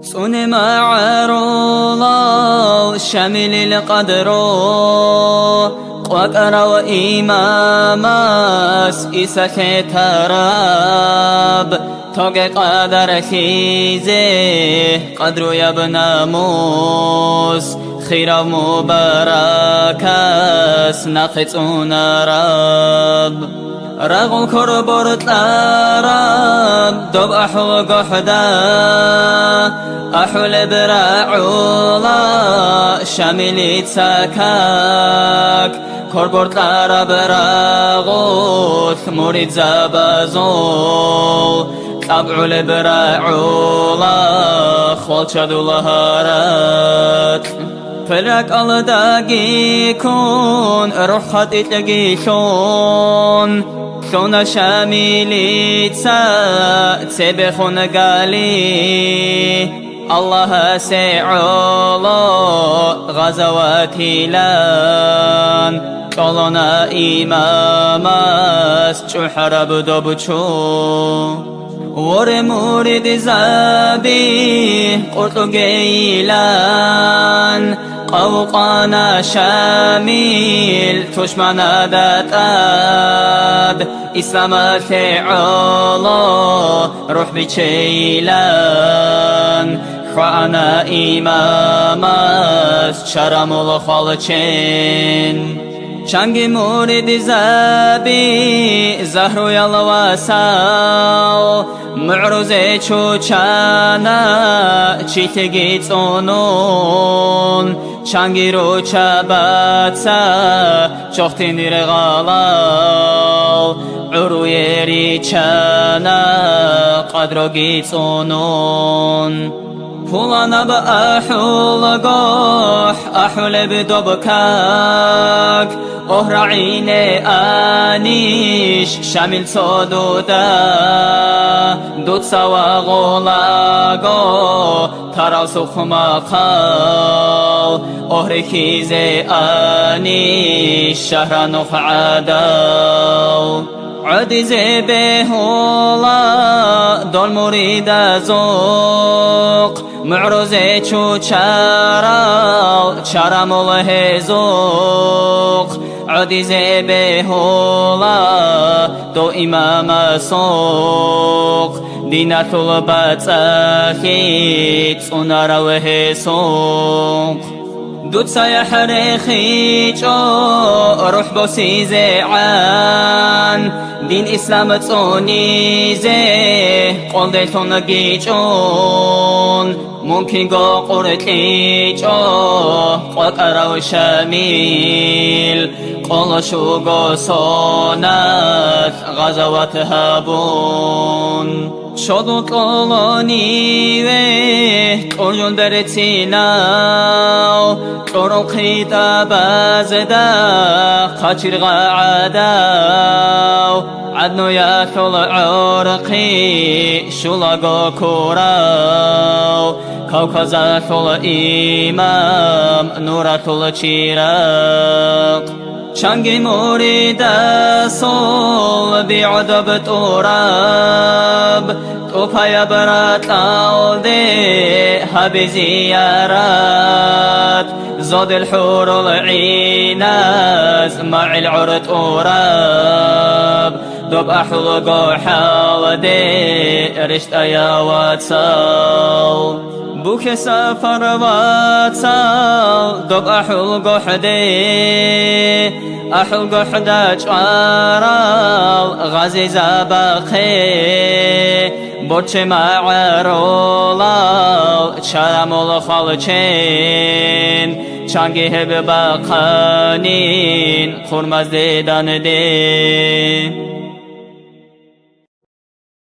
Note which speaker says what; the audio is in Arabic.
Speaker 1: صون معرولا شامل القدر قوكرا وإماماس إساك تراب توقع قدر خيزه قدر يبنى موس خير مباركاس ناقصون رب رغم كربورت الأرام دوب أحو قحدا أحو لبراعولا شاملي تساكاك كربورت الأراب راغوث مريد زابازول طبعو لبراعولا خوالشادو لهارات فلك الداقي كون روح خطيت لقي شون شون شاملي تسبخون قالي الله سيعولو غزواتي لان طولنا إماماس چو حرب دوبچو ور مورد زابي قرطو جيلان قوقانا شامل تشمنا داتاد إسلام فعلا روح بچيلان خوانا إماماس شرم الخالچين شانگی مورد زابی زهرو یلواساو معروزه چوچانا چیتگی تونون شانگی رو چباتسا چوختی نرغالاو عروی ریچانا قدرگی تونون فولانا بأحول قوح أحول بدبكاك أهر عيني آنيش شامل صدودا دوت سوا غولاقو ترى سخما قال أهر كيزي آنيش شهر نخعداو عدزي بهولا دول مريد زوق معروزي چو چارال چارم الله زوق عدزي بهولا دو امام سوق دينة البتاخيت سنروه سوق دوت سيحر خيجو روح بوسيزي عان دين إسلام تونيزي قول دلتون جيجون ممكن قو قرتيجو قوكرا شاميل قول شوقو صونات غزوات هابون شدو طولاني ويه قرجون برتيناو قرون قيتا بازدا قاتر غعداو عدنو ياثل عرقي شلقو كوراو كوكزا ثل إمام نورة الشراق شانگی مرید صول بعدب تراب تو پای برات لالده هب زیارات زاد الحور العيناز مع العرط أوراب دب أحلق حالدي رشت أيوات سال بوك سفر واتسال دب أحلق حدي أحلق حداج عرال غازي زباقي برچ معرولال شرمول خالچين چانگی هب باقانین خورمز دیدن دی